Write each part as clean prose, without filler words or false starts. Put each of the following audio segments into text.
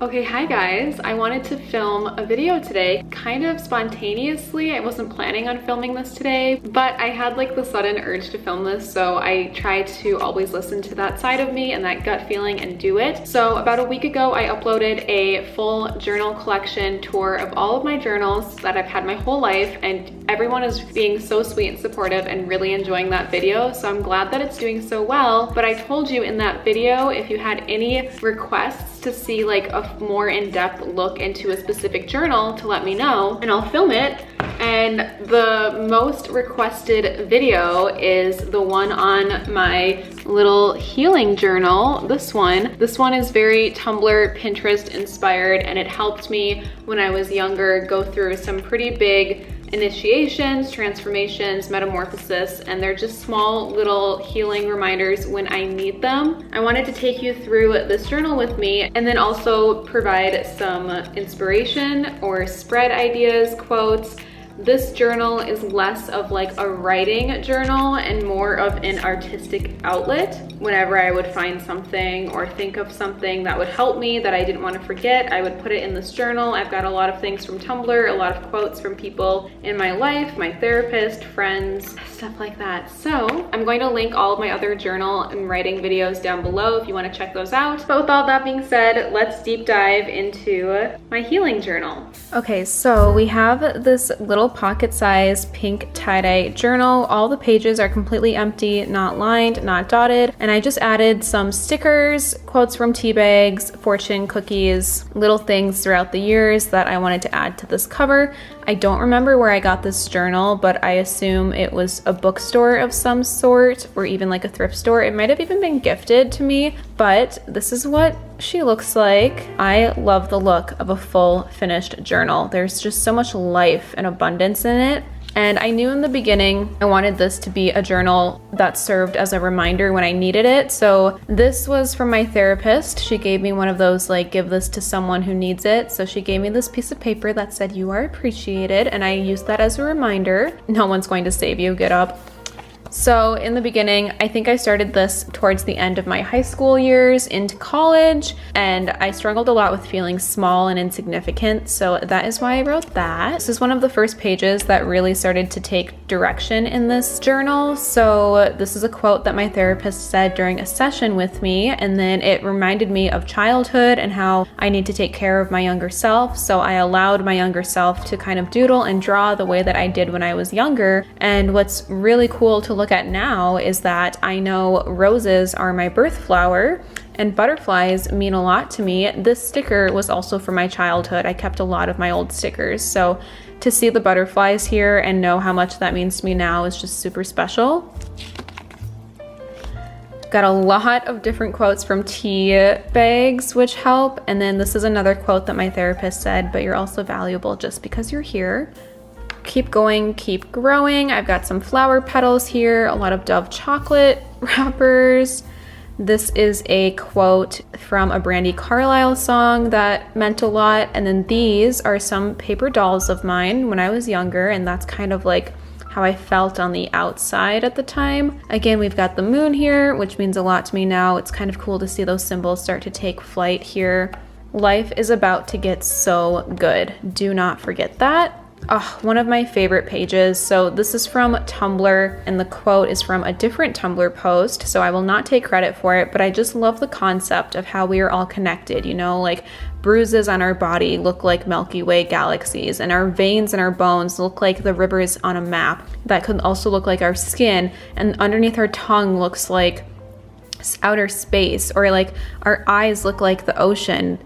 Okay, hi guys. I wanted to film a video today, kind of spontaneously. I wasn't planning on filming this today, but I had like the sudden urge to film this, so I try to always listen to that side of me and that gut feeling and do it. So about a week ago, I uploaded a full journal collection tour of all of my journals that I've had my whole life, and everyone is being so sweet and supportive and really enjoying that video, so I'm glad that it's doing so well. But I told you in that video, if you had any requests to see like a more in-depth look into a specific journal, to let me know and I'll film it. And the most requested video is the one on my little healing journal. This one is very Tumblr, Pinterest inspired, and it helped me when I was younger go through some pretty big initiations, transformations, metamorphosis, and they're just small little healing reminders when I need them. I wanted to take you through this journal with me and then also provide some inspiration or spread ideas, quotes. This journal is less of like a writing journal and more of an artistic outlet. Whenever I would find something or think of something that would help me that I didn't want to forget, I would put it in this journal. I've got a lot of things from Tumblr, a lot of quotes from people in my life, my therapist, friends, stuff like that. So I'm going to link all of my other journal and writing videos down below if you want to check those out. But with all that being said, let's deep dive into my healing journal. Okay, so we have this little pocket-sized pink tie-dye journal. All the pages are completely empty, not lined, not dotted, and I just added some stickers, quotes from tea bags, fortune cookies, little things throughout the years that I wanted to add to this cover. I don't remember where I got this journal, but I assume it was a bookstore of some sort or even like a thrift store. It might have even been gifted to me, but this is what she looks like. I love the look of a full finished journal. There's just so much life and abundance in it. And I knew in the beginning I wanted this to be a journal that served as a reminder when I needed it. So this was from my therapist. She gave me one of those like, give this to someone who needs it. So she gave me this piece of paper that said, "You are appreciated." And I used that as a reminder. No one's going to save you, get up. So in the beginning, I think I started this towards the end of my high school years into college, and I struggled a lot with feeling small and insignificant, so that is why I wrote that. This is one of the first pages that really started to take direction in this journal. So this is a quote that my therapist said during a session with me, and then it reminded me of childhood and how I need to take care of my younger self. So I allowed my younger self to kind of doodle and draw the way that I did when I was younger. And what's really cool to look at now is that I know roses are my birth flower and butterflies mean a lot to me. This sticker was also from my childhood. I kept a lot of my old stickers. So to see the butterflies here and know how much that means to me now is just super special. Got a lot of different quotes from tea bags, which help. And then this is another quote that my therapist said, "But you're also valuable just because you're here." Keep going, keep growing. I've got some flower petals here, a lot of Dove chocolate wrappers. This is a quote from a Brandi Carlile song that meant a lot. And then these are some paper dolls of mine when I was younger, and that's kind of like how I felt on the outside at the time. Again, we've got the moon here, which means a lot to me now. It's kind of cool to see those symbols start to take flight here. Life is about to get so good. Do not forget that. Oh, one of my favorite pages. So this is from Tumblr, and the quote is from a different Tumblr post, so I will not take credit for it, but I just love the concept of how we are all connected, you know, like bruises on our body look like Milky Way galaxies, and our veins and our bones look like the rivers on a map. That could also look like our skin, and underneath our tongue looks like outer space, or like our eyes look like the ocean.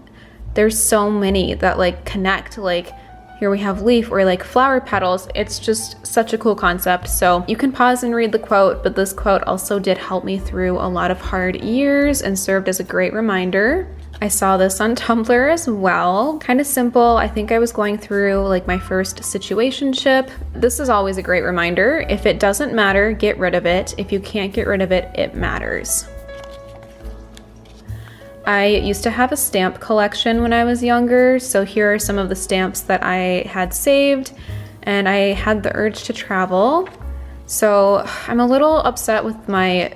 There's so many that like connect, like here we have leaf or like flower petals. It's just such a cool concept. So you can pause and read the quote, but this quote also did help me through a lot of hard years and served as a great reminder. I saw this on Tumblr as well. Kind of simple. I think I was going through like my first situationship. This is always a great reminder. If it doesn't matter, get rid of it. If you can't get rid of it, it matters. I used to have a stamp collection when I was younger, so here are some of the stamps that I had saved, and I had the urge to travel. So I'm a little upset with my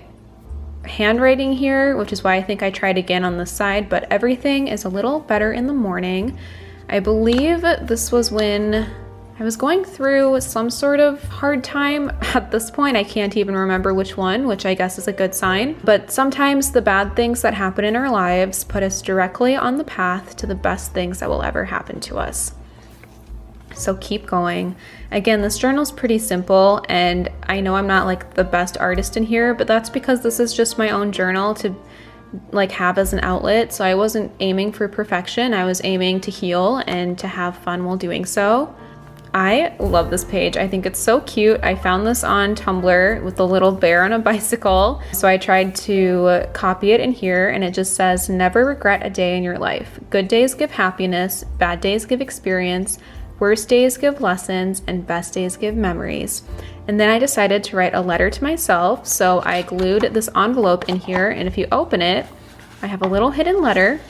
handwriting here, which is why I think I tried again on this side, but everything is a little better in the morning. I believe this was when I was going through some sort of hard time. At this point, I can't even remember which one, which I guess is a good sign. But sometimes the bad things that happen in our lives put us directly on the path to the best things that will ever happen to us. So keep going. Again, this journal's pretty simple, and I know I'm not like the best artist in here, but that's because this is just my own journal to like have as an outlet. So I wasn't aiming for perfection. I was aiming to heal and to have fun while doing so. I love this page. I think it's so cute. I found this on Tumblr with the little bear on a bicycle. So I tried to copy it in here, and it just says, never regret a day in your life. Good days give happiness, bad days give experience, worst days give lessons, and best days give memories. And then I decided to write a letter to myself. So I glued this envelope in here, and if you open it, I have a little hidden letter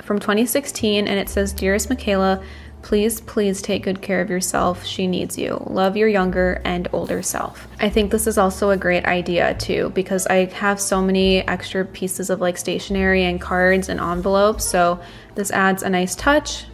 from 2016, and it says, Dearest Makayla, please take good care of yourself. She needs you. Love your younger and older self. I think this is also a great idea too, because I have so many extra pieces of like stationery and cards and envelopes. So this adds a nice touch.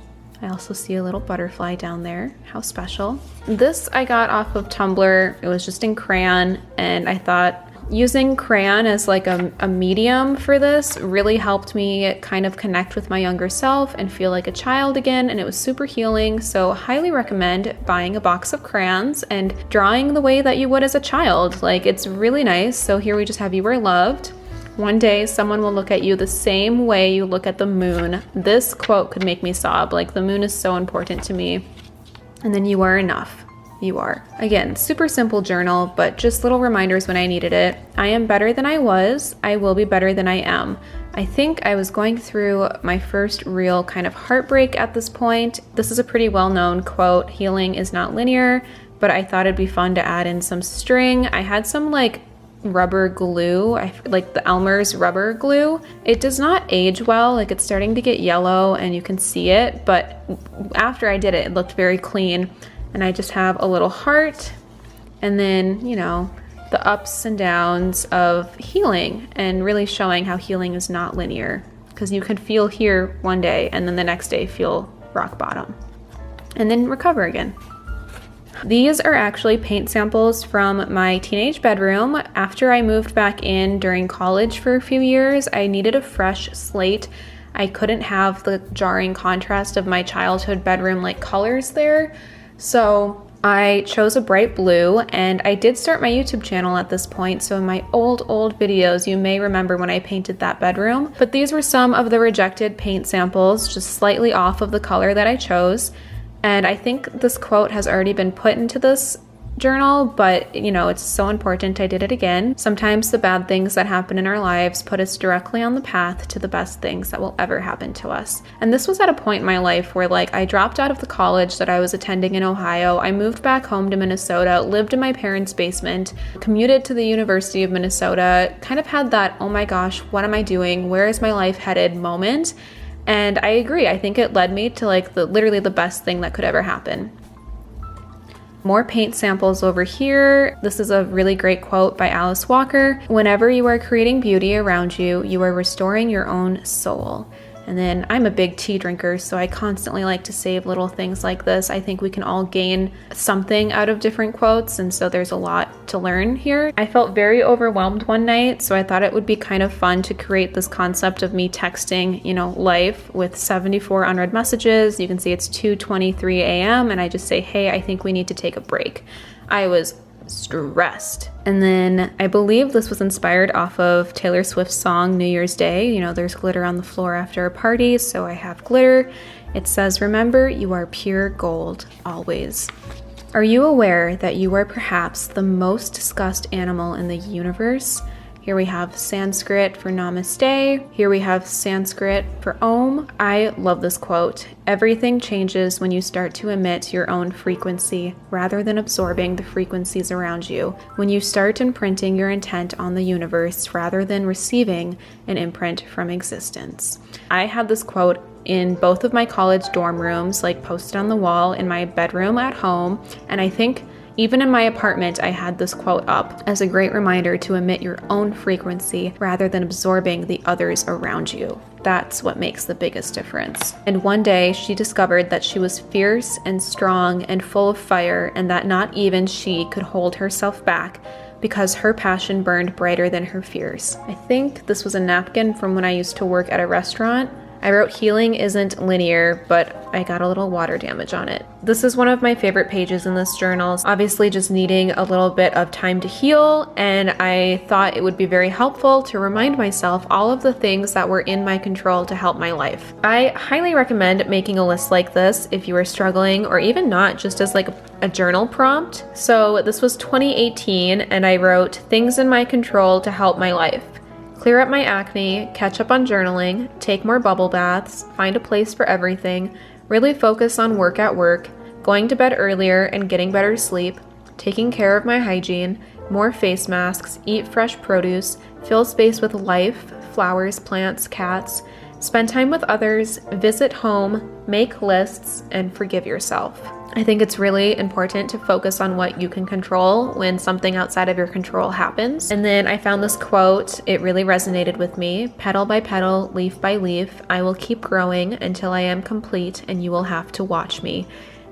I also see a little butterfly down there. How special. This I got off of Tumblr. It was just in crayon, and I thought using crayon as like a medium for this really helped me kind of connect with my younger self and feel like a child again, and it was super healing. So highly recommend buying a box of crayons and drawing the way that you would as a child. Like, it's really nice. So here we just have you are loved. One day someone will look at you the same way you look at the moon. This quote could make me sob. Like, the moon is so important to me. And then you are enough. You are. Again, super simple journal, but just little reminders when I needed it. I am better than I was. I will be better than I am. I think I was going through my first real kind of heartbreak at this point. This is a pretty well-known quote. Healing is not linear, but I thought it'd be fun to add in some string. I had some like rubber glue, like the Elmer's rubber glue. It does not age well. Like, it's starting to get yellow and you can see it, but after I did it, it looked very clean. And I just have a little heart, and then, you know, the ups and downs of healing, and really showing how healing is not linear, because you can feel here one day and then the next day feel rock bottom and then recover again. These are actually paint samples from my teenage bedroom. After I moved back in during college for a few years, I needed a fresh slate. I couldn't have the jarring contrast of my childhood bedroom like colors there. So I chose a bright blue, and I did start my YouTube channel at this point. So in my old videos, you may remember when I painted that bedroom, but these were some of the rejected paint samples, just slightly off of the color that I chose. And I think this quote has already been put into this journal, but you know, it's so important I did it again. Sometimes the bad things that happen in our lives put us directly on the path to the best things that will ever happen to us. And this was at a point in my life where like I dropped out of the college that I was attending in Ohio. I moved back home to Minnesota, lived in my parents' basement, commuted to the University of Minnesota, kind of had that, oh my gosh, what am I doing? Where is my life headed moment? And I agree. I think it led me to like literally the best thing that could ever happen. More paint samples over here. This is a really great quote by Alice Walker. Whenever you are creating beauty around you, you are restoring your own soul. And then I'm a big tea drinker, so I constantly like to save little things like this. I think we can all gain something out of different quotes, and so there's a lot to learn here. I felt very overwhelmed one night, so I thought it would be kind of fun to create this concept of me texting, you know, life with 74 unread messages. You can see it's 2:23 a.m. and I just say, hey, I think we need to take a break. I was stressed. And then I believe this was inspired off of Taylor Swift's song New Year's Day. You know, there's glitter on the floor after a party, so I have glitter. It says, remember, you are pure gold, always. Are you aware that you are perhaps the most discussed animal in the universe? Here we have Sanskrit for namaste. Here we have Sanskrit for om. I love this quote. Everything changes when you start to emit your own frequency rather than absorbing the frequencies around you. When you start imprinting your intent on the universe rather than receiving an imprint from existence. I had this quote in both of my college dorm rooms, like posted on the wall in my bedroom at home. And I think Even in my apartment, I had this quote up as a great reminder to emit your own frequency rather than absorbing the others around you. That's what makes the biggest difference. And one day she discovered that she was fierce and strong and full of fire, and that not even she could hold herself back because her passion burned brighter than her fears. I think this was a napkin from when I used to work at a restaurant. I wrote healing isn't linear, but I got a little water damage on it. This is one of my favorite pages in this journal. Obviously just needing a little bit of time to heal, and I thought it would be very helpful to remind myself all of the things that were in my control to help my life. I highly recommend making a list like this if you are struggling, or even not, just as like a journal prompt. So this was 2018, and I wrote things in my control to help my life. Clear up my acne, catch up on journaling, take more bubble baths, find a place for everything, really focus on work at work, going to bed earlier and getting better sleep, taking care of my hygiene, more face masks, eat fresh produce, fill space with life, flowers, plants, cats, spend time with others, visit home, make lists, and forgive yourself. I think it's really important to focus on what you can control when something outside of your control happens. And then I found this quote, it really resonated with me. Petal by petal, leaf by leaf, I will keep growing until I am complete and you will have to watch me.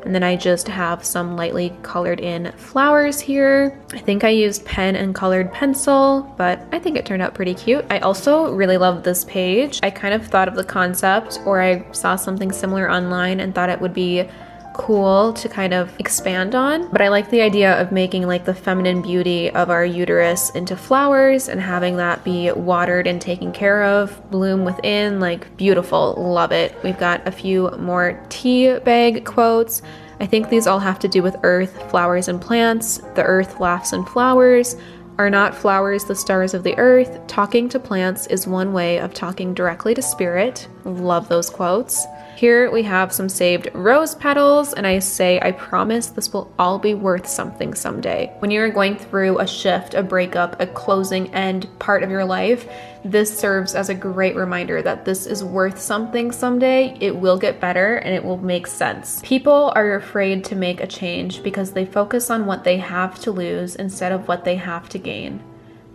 And then I just have some lightly colored in flowers here. I think I used pen and colored pencil, but I think it turned out pretty cute. I also really love this page. I kind of thought of the concept, or I saw something similar online and thought it would be cool to kind of expand on, but I like the idea of making like the feminine beauty of our uterus into flowers and having that be watered and taken care of, bloom within, like beautiful, love it. We've got a few more tea bag quotes. I think these all have to do with earth, flowers, and plants. The earth laughs and flowers. Are not flowers the stars of the earth? Talking to plants is one way of talking directly to spirit. Love those quotes. Here we have some saved rose petals, and I say, I promise this will all be worth something someday. When you're going through a shift, a breakup, a closing end part of your life, this serves as a great reminder that this is worth something someday. It will get better and it will make sense. People are afraid to make a change because they focus on what they have to lose instead of what they have to gain.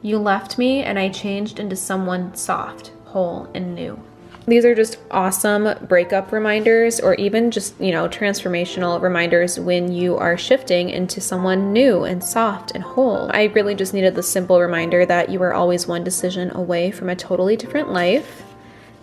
You left me and I changed into someone soft, whole, and new. These are just awesome breakup reminders, or even just, transformational reminders when you are shifting into someone new and soft and whole. I really just needed the simple reminder that you are always one decision away from a totally different life.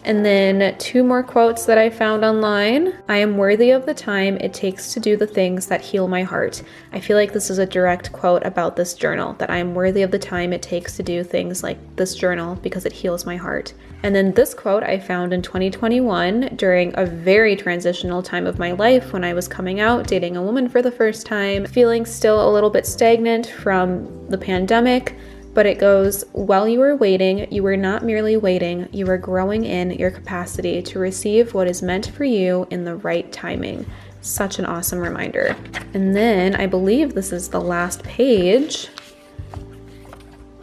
And then 2 more quotes that I found online. I am worthy of the time it takes to do the things that heal my heart. I feel like this is a direct quote about this journal, that I am worthy of the time it takes to do things like this journal because it heals my heart. And then this quote I found in 2021 during a very transitional time of my life when I was coming out, dating a woman for the first time, feeling still a little bit stagnant from the pandemic. But it goes, while you are waiting, you are not merely waiting, you are growing in your capacity to receive what is meant for you in the right timing. Such an awesome reminder. And then I believe this is the last page.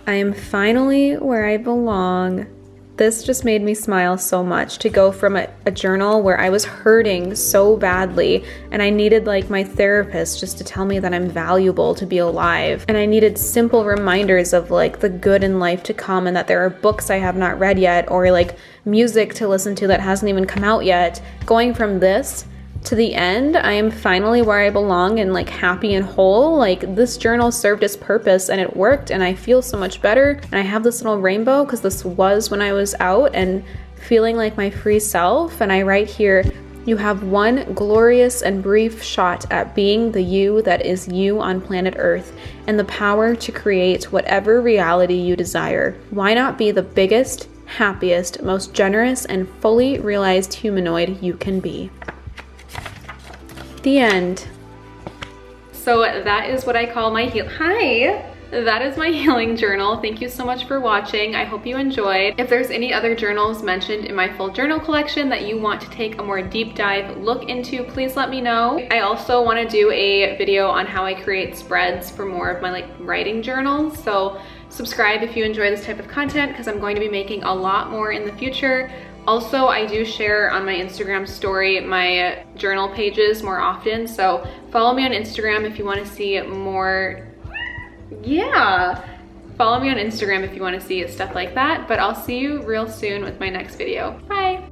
I am finally where I belong. This just made me smile so much to go from a journal where I was hurting so badly and I needed like my therapist just to tell me that I'm valuable to be alive. And I needed simple reminders of like the good in life to come and that there are books I have not read yet, or like music to listen to that hasn't even come out yet. Going from this to the end, I am finally where I belong and like happy and whole. Like this journal served its purpose and it worked and I feel so much better. And I have this little rainbow because this was when I was out and feeling like my free self. And I write here, you have one glorious and brief shot at being the you that is you on planet Earth and the power to create whatever reality you desire. Why not be the biggest, happiest, most generous, and fully realized humanoid you can be? The end. So that is what I call my that is my healing journal. Thank you so much for watching. I hope you enjoyed. If there's any other journals mentioned in my full journal collection that you want to take a more deep dive look into, please let me know. I also want to do a video on how I create spreads for more of my writing journals. So subscribe if you enjoy this type of content because I'm going to be making a lot more in the future. Also, I do share on my Instagram story my journal pages more often, so follow me on Instagram if you want to see more. Yeah, follow me on Instagram if you want to see stuff like that, but I'll see you real soon with my next video. Bye.